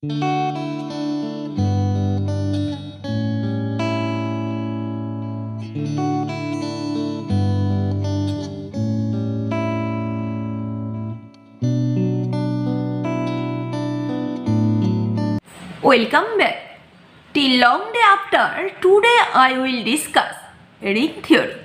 Welcome back. Till long day after, today I will discuss ring theory.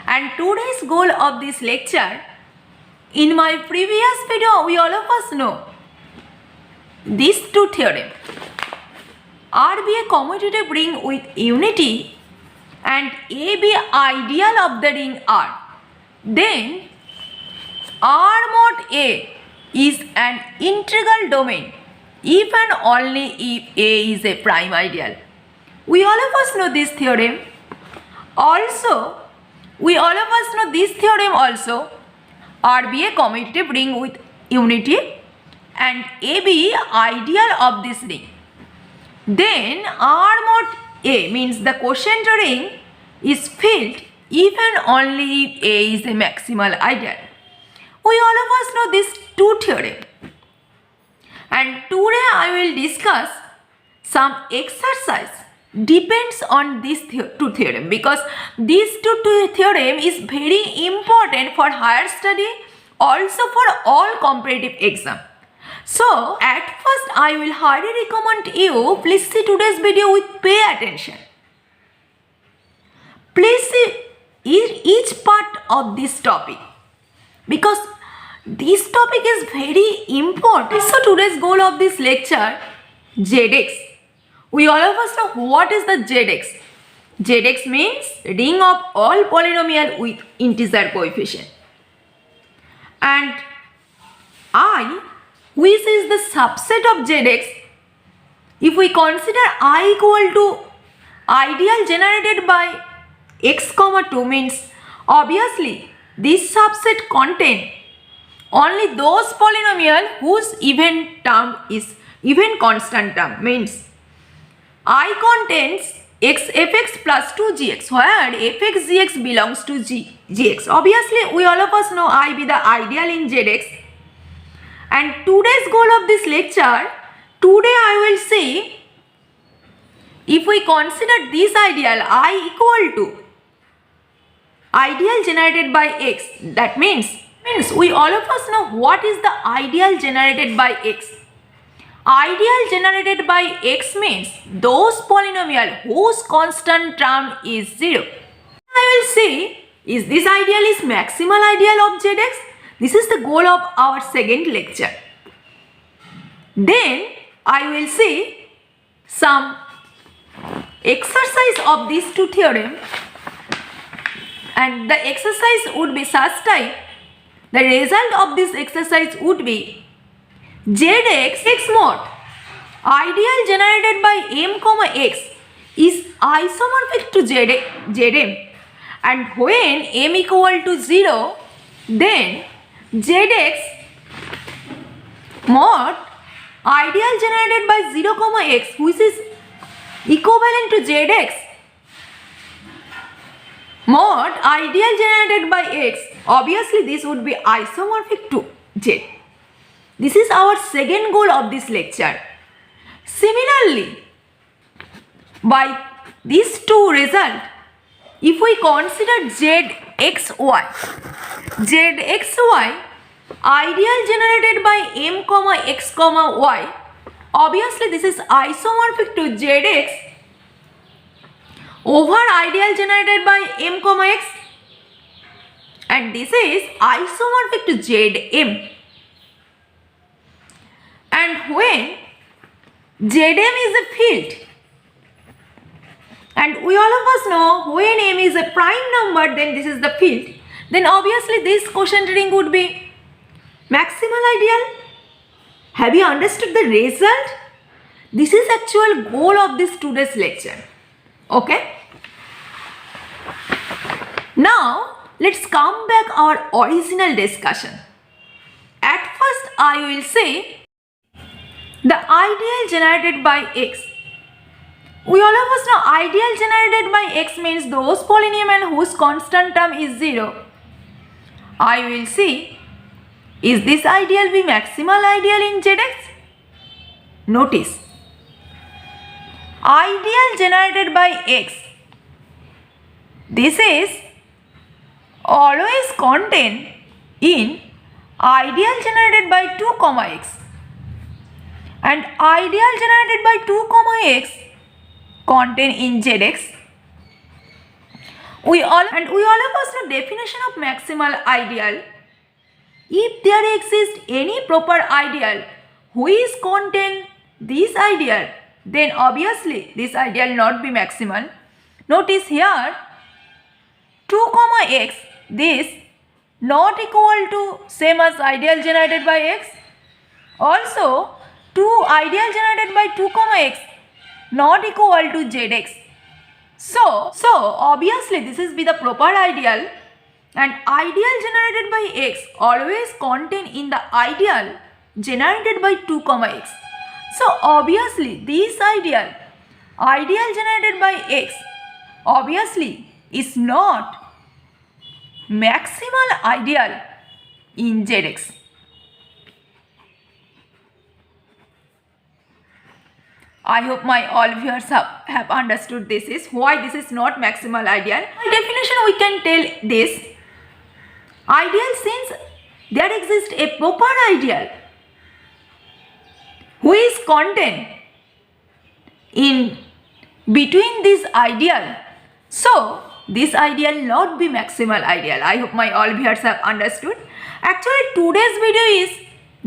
And today's goal of this lecture, in my previous video we all of us know these two theorems. R be a commutative ring with unity and A be ideal of the ring R. Then R mod A is an integral domain if and only if A is a prime ideal. We all of us know this theorem. Also, we all of us know this theorem also. R be a commutative ring with unity and A be ideal of this ring. Then R mod A means the quotient ring is filled if and only if A is a maximal ideal. We all of us know these two theorems. And today I will discuss some exercise depends on these two theorems, because these two theorems is very important for higher study, also for all competitive exam. So at first I will highly recommend you please see today's video with pay attention. Please see each part of this topic, because this topic is very important. So today's goal of this lecture, ZX. We all of us know what is the ZX. ZX means ring of all polynomial with integer coefficient. And I, which is the subset of ZX, if we consider I equal to ideal generated by x comma 2, means obviously this subset contain only those polynomial whose even term is even constant term, means I contains x fx plus 2gx, where fx gx belongs to gx. Obviously we all of us know I be the ideal in ZX. And today's goal of this lecture, today I will see if we consider this ideal I equal to ideal generated by x, that means we all of us know what is the ideal generated by x. Ideal generated by x means those polynomial whose constant term is 0. I will see is this ideal is maximal ideal of ZX. This is the goal of our second lecture. Then I will see some exercise of these two theorems, and the exercise would be such type. The result of this exercise would be ZX x mod ideal generated by m comma x is isomorphic to Zm, and when m equal to 0, then ZX mod ideal generated by 0 comma x, which is equivalent to ZX mod ideal generated by x, obviously this would be isomorphic to Z. This is our second goal of this lecture. Similarly, by these two results, if we consider ZXY ideal generated by m comma x comma y, obviously this is isomorphic to ZX over ideal generated by m comma x, and this is isomorphic to Zm. And when Zm is a field, and we all of us know when m is a prime number, then this is the field, then obviously this quotient ring would be maximal ideal. Have you understood the result? This is actual goal of this today's lecture. Okay. Now let's come back our original discussion. At first I will say the ideal generated by x. We all of us know ideal generated by x means those polynomial whose constant term is 0. I will see is this ideal be maximal ideal in ZX? Notice, ideal generated by x, this is always contained in ideal generated by 2 comma x, and ideal generated by 2 comma x contained in zx. We all of us know definition of maximal ideal. If there exists any proper ideal which contain this ideal, then obviously this ideal not be maximal. Notice here 2 comma x, this not equal to same as ideal generated by x. Also 2 ideal generated by 2 comma x not equal to zx. So obviously this is be the proper ideal, and ideal generated by x always contain in the ideal generated by 2 comma x. So obviously this ideal generated by x obviously is not maximal ideal in zx. I hope my all viewers have understood this is why this is not maximal ideal. By definition we can tell this ideal, since there exists a proper ideal who is contained in between this ideal, so this ideal not be maximal ideal. I hope my all viewers have understood. Actually today's video is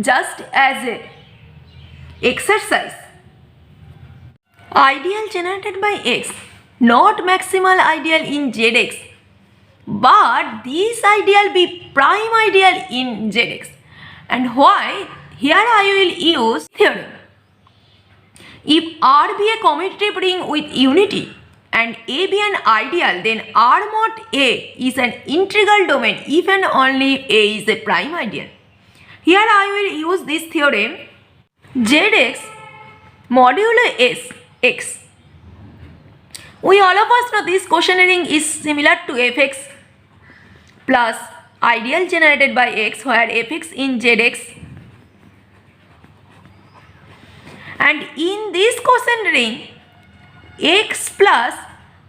just as a exercise. Ideal generated by x not maximal ideal in zx, but this ideal be prime ideal in zx. And why? Here I will use theorem. If R be a commutative ring with unity and A be an ideal, then R mod A is an integral domain if and only if A is a prime ideal. Here I will use this theorem. Zx modulo S x. We all of us know this quotient ring is similar to fx plus ideal generated by x, where fx in zx, and in this quotient ring x plus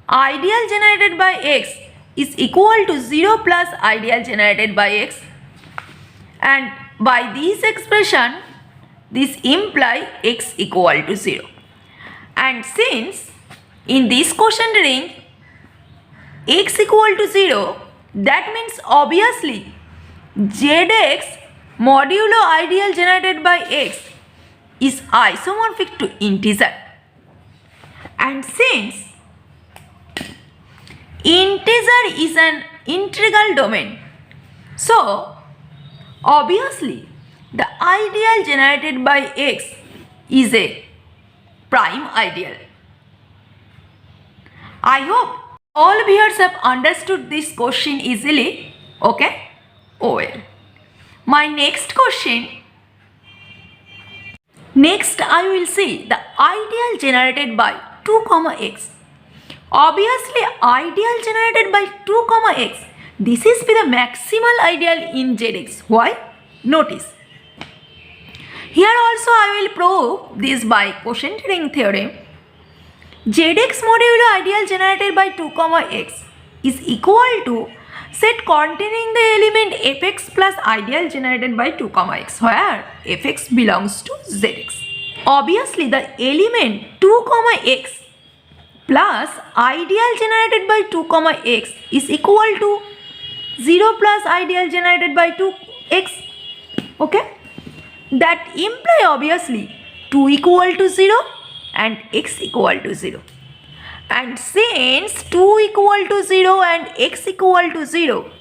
ideal generated by x is equal to 0 plus ideal generated by x, and by this expression this imply x equal to 0. And since in this quotient ring x equal to 0, that means obviously zx modulo ideal generated by x is isomorphic to integer. And since integer is an integral domain, so obviously the ideal generated by x is a prime ideal. I hope all viewers have understood this question easily. Okay? Oh well. My next question. Next I will see the ideal generated by 2 comma x. Obviously ideal generated by 2 comma x, this is be the maximal ideal in zx. Why? Notice. Here also I will prove this by quotient ring theorem. Zx modulo ideal generated by 2 comma x is equal to set containing the element fx plus ideal generated by 2 comma x, where fx belongs to zx. Obviously the element 2 comma x plus ideal generated by 2 comma x is equal to 0 plus ideal generated by 2x. Okay? That imply obviously 2 equal to 0 and x equal to 0. And since 2 equal to 0 and x equal to 0,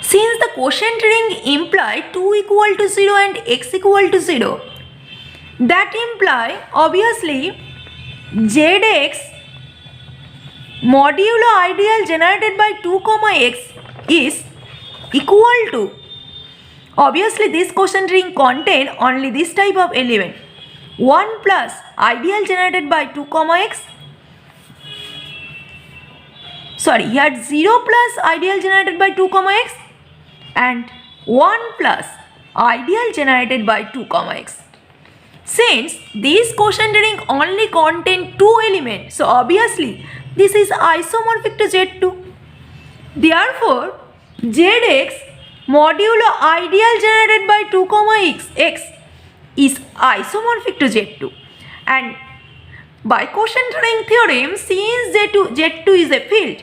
since the quotient ring imply 2 equal to 0 and x equal to 0, that imply obviously zx modulo ideal generated by 2 comma x is equal to, obviously this quotient ring contain only this type of element, 1 plus ideal generated by 2 comma x, sorry, here 0 plus ideal generated by 2 comma x and 1 plus ideal generated by 2 comma x. Since these quotient ring only contain two elements, so obviously this is isomorphic to Z2. Therefore, Zx modulo ideal generated by 2, x is isomorphic to Z2. And by quotient ring theorem, since Z2 is a field,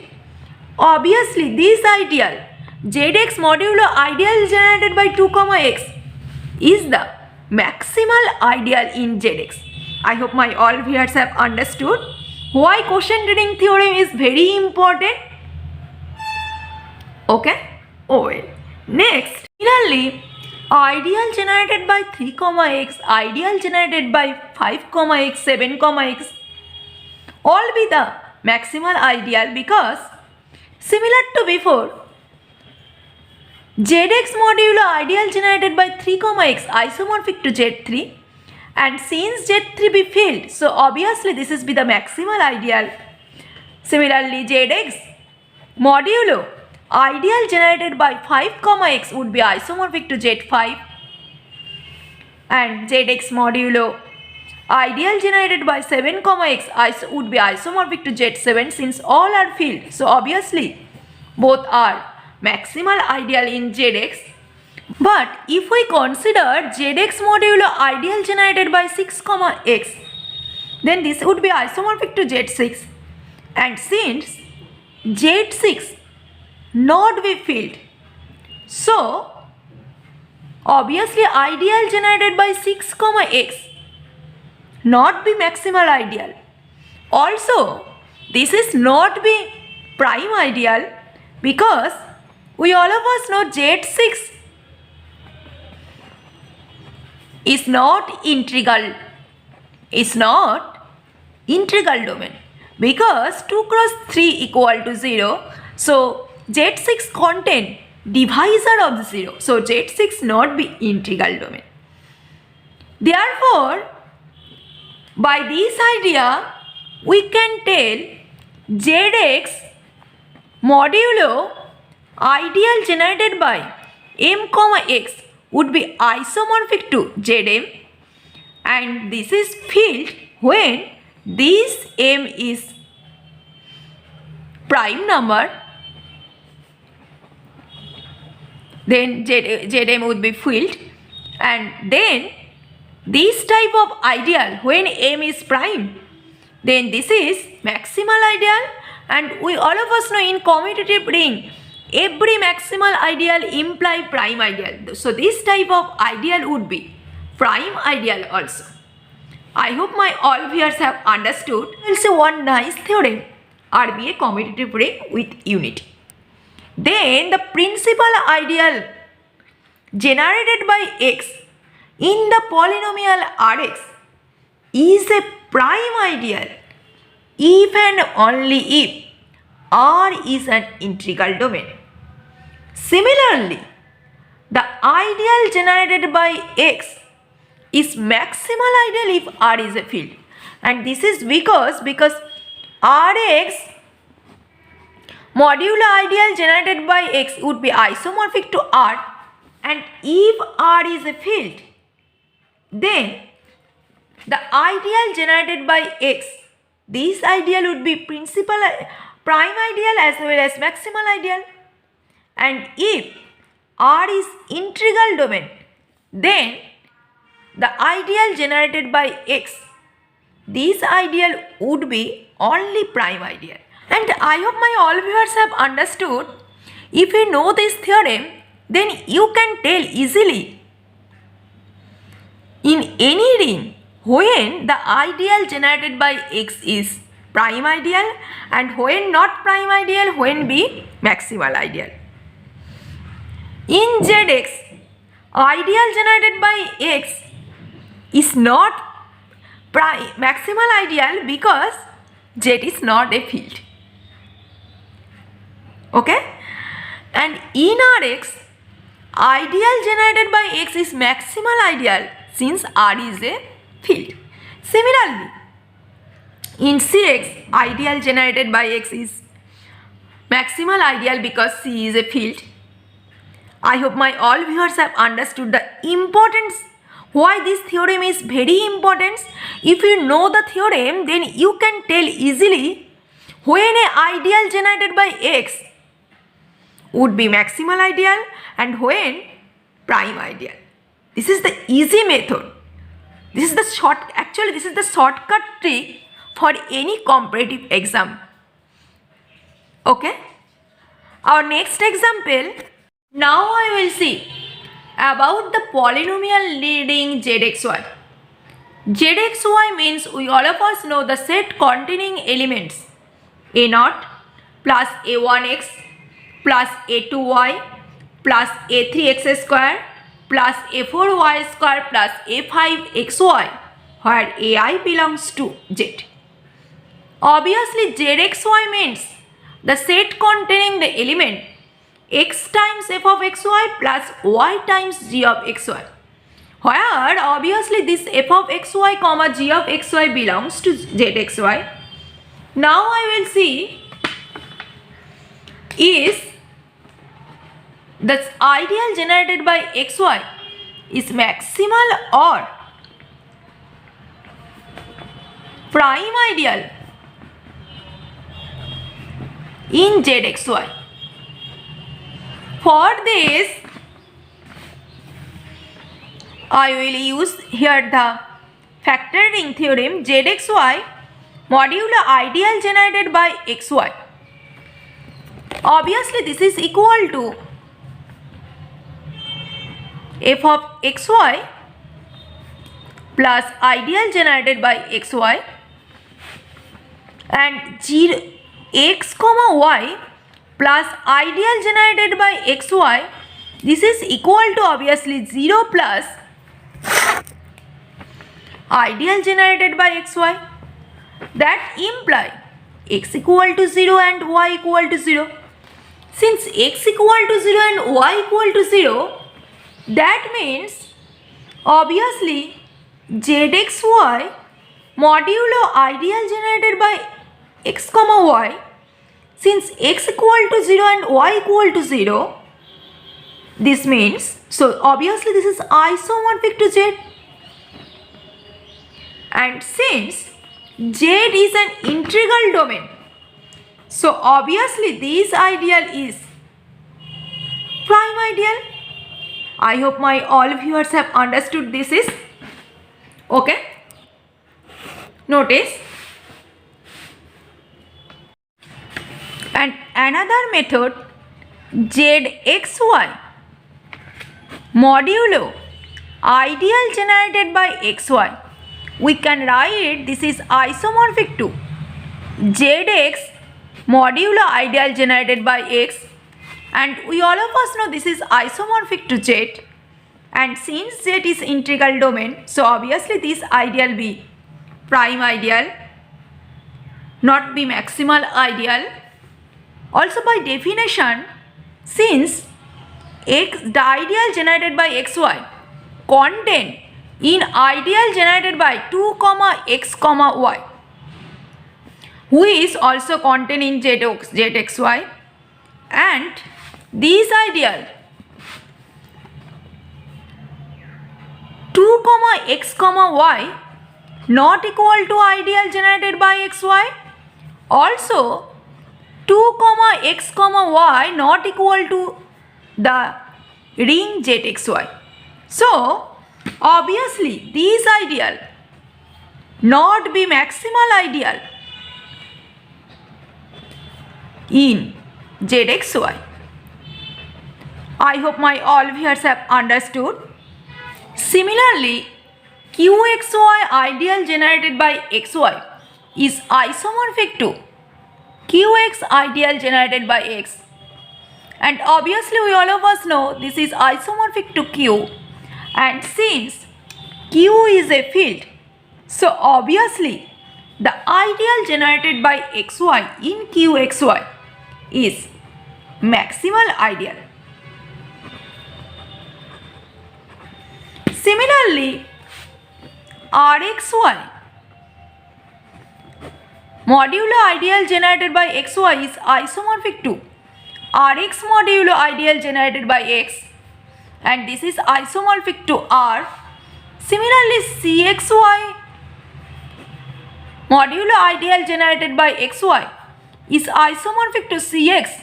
obviously this ideal Zx modulo ideal generated by 2, x is the maximal ideal in Zx. I hope my all viewers have understood why quotient ring theorem is very important. Okay? Oh well. Next, similarly, ideal generated by 3, x, ideal generated by 5, x, 7, x all be the maximal ideal because similar to before, Zx modulo ideal generated by 3, x isomorphic to Z3, and since Z3 be filled, so obviously this is be the maximal ideal. Similarly, Zx modulo ideal generated by 5, x would be isomorphic to Z5, and Zx modulo ideal generated by 7, x would be isomorphic to Z7 since all are filled. So obviously both are maximal ideal in Zx. But if we consider Zx modulo ideal generated by 6, x, then this would be isomorphic to Z6. And since Z6 not be filled, so obviously ideal generated by 6, x not be maximal ideal. Also, this is not be prime ideal because we all of us know Z6 is not integral domain because 2 cross 3 equal to 0. So Z6 contain divisor of 0. So Z6 not be integral domain. Therefore, by this idea, we can tell Zx modulo ideal generated by m, x would be isomorphic to Zm, and this is filled when this m is prime number, then Zm would be filled, and then this type of ideal when m is prime, then this is maximal ideal. And we all of us know in commutative ring every maximal ideal imply prime ideal. So this type of ideal would be prime ideal also. I hope my all viewers have understood. Also one nice theorem, RBA commutative ring with unity. Then the principal ideal generated by x in the polynomial Rx is a prime ideal if and only if R is an integral domain. Similarly, the ideal generated by x is maximal ideal if R is a field, and this is because Rx modulo ideal generated by x would be isomorphic to R, and if R is a field, then the ideal generated by x, this ideal would be prime ideal as well as maximal ideal. And if R is integral domain, then the ideal generated by x, this ideal would be only prime ideal. And I hope my all viewers have understood. If you know this theorem, then you can tell easily in any ring when the ideal generated by x is prime ideal and when not prime ideal, when be maximal ideal. In Zx, ideal generated by x is not maximal ideal because Z is not a field. Okay? And in Rx, ideal generated by x is maximal ideal since R is a field. Similarly, in Cx, ideal generated by x is maximal ideal because C is a field. I hope my all viewers have understood the importance Why this theorem is very important? If you know the theorem, then you can tell easily when an ideal generated by x would be maximal ideal and when prime ideal. This is the easy method. This is the shortcut trick for any competitive exam. Okay? Our next example, now I will see about the polynomial leading zxy. zxy means we all of us know the set containing elements a0 plus a1x plus a2y plus a3x square plus a4y square plus a5xy, where ai belongs to z. Obviously zxy means the set containing the element x times f of xy plus y times g of xy, where obviously this f of xy comma g of xy belongs to zxy. Now I will see is the ideal generated by xy is maximal or prime ideal in zxy. For this, I will use here the factoring theorem zxy modulo ideal generated by xy. Obviously, this is equal to f of xy plus ideal generated by xy and 0 x comma y plus ideal generated by xy. This is equal to obviously 0 plus ideal generated by xy. That imply x equal to 0 and y equal to 0. Since x equal to 0 and y equal to 0, that means obviously zxy modulo ideal generated by x comma y, since x equal to 0 and y equal to 0, this means, so obviously this is isomorphic to z, and since z is an integral domain, so obviously this ideal is prime ideal. I hope my all viewers have understood this is okay. Notice, and another method zxy modulo ideal generated by xy, we can write this is isomorphic to zx modulo ideal generated by x, and we all of us know this is isomorphic to z, and since z is integral domain, so obviously this ideal be prime ideal, not be maximal ideal. Also by definition, since the ideal generated by xy contain in ideal generated by 2 comma x comma y, who is also contained in zxy, and this ideal 2 comma x comma y not equal to ideal generated by xy, also 2 comma x comma y not equal to the ring zxy. So obviously this ideal not be maximal ideal in zxy. I hope my all viewers have understood. Similarly, qxy ideal generated by xy is isomorphic to qx ideal generated by x, and obviously we all of us know this is isomorphic to q, and since q is a field, so obviously the ideal generated by xy in qxy is maximal ideal. Similarly, rxy modulo ideal generated by xy is isomorphic to rx modulo ideal generated by x, and this is isomorphic to r, Similarly, Cxy modulo ideal generated by xy is isomorphic to Cx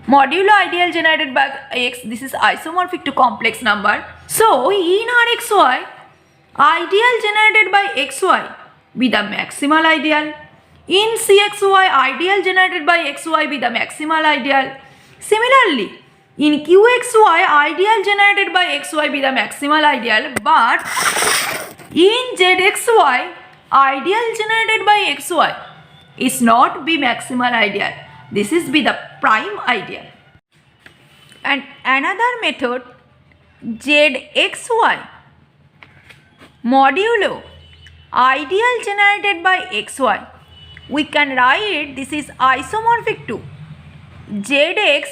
modulo ideal generated by x. This is isomorphic to complex number. So in Rxy, ideal generated by xy be the maximal ideal. In Cxy, ideal generated by xy be the maximal ideal. Similarly, in Qxy, ideal generated by xy be the maximal ideal. But in Zxy, ideal generated by xy is not be maximal ideal. This is be the prime ideal. And another method, Zxy modulo ideal generated by xy, we can write this is isomorphic to Zx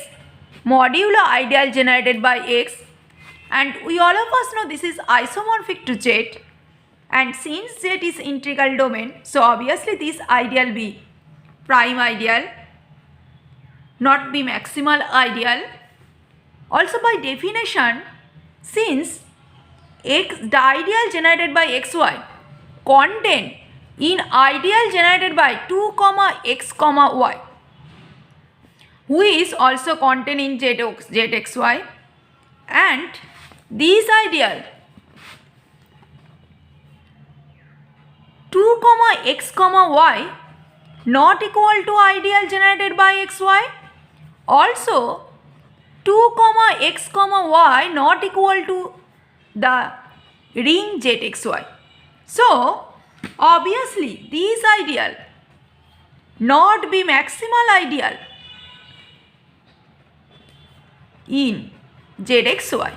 modulo ideal generated by x, and we all of us know this is isomorphic to Z, and since Z is integral domain, so obviously this ideal be prime ideal, not be maximal ideal. Also by definition, since the ideal generated by xy contain in ideal generated by 2 x y, who is also contained in Zxy, and this ideal 2 x y not equal to ideal generated by xy, also 2 x y not equal to the ring Zxy. So obviously this ideal not be maximal ideal in Zxy.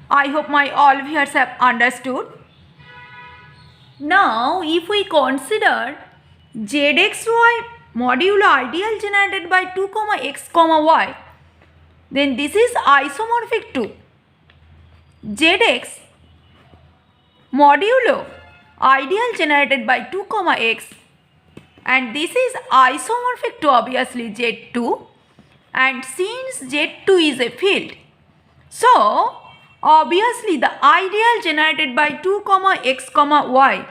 I hope my all viewers have understood. Now if we consider Zxy modulo ideal generated by 2 x y, then this is isomorphic to Zx modulo ideal generated by 2 x, and this is isomorphic to obviously Z2, and since Z2 is a field, so obviously the ideal generated by 2 x y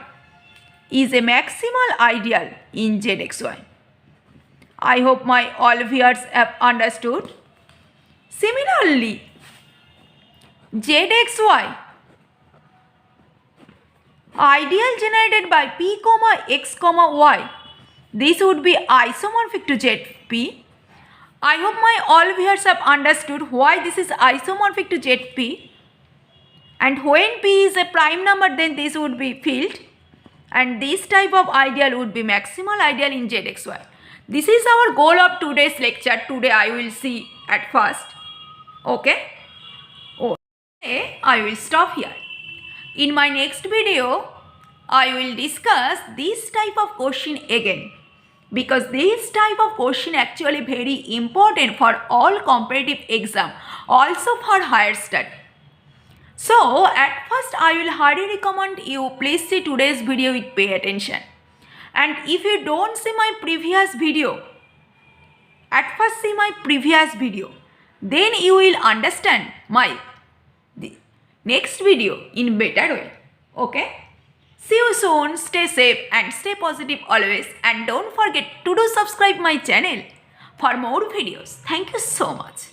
is a maximal ideal in Zxy. I hope my all viewers have understood. Similarly, Zxy ideal generated by p x y, this would be isomorphic to Zp. I hope my all viewers have understood why this is isomorphic to Zp, and when p is a prime number then this would be field, and this type of ideal would be maximal ideal in Zxy. This is our goal of today's lecture. Today I will see at first. Okay? I will stop here. In my next video, I will discuss this type of question again, because this type of question actually very important for all competitive exam, also for higher study. So at first I will highly recommend you please see today's video with pay attention. And if you don't see my previous video, at first see my previous video, then you will understand my next video in better way. Okay? See you soon. Stay safe and stay positive always. And don't forget to do subscribe my channel for more videos. Thank you so much.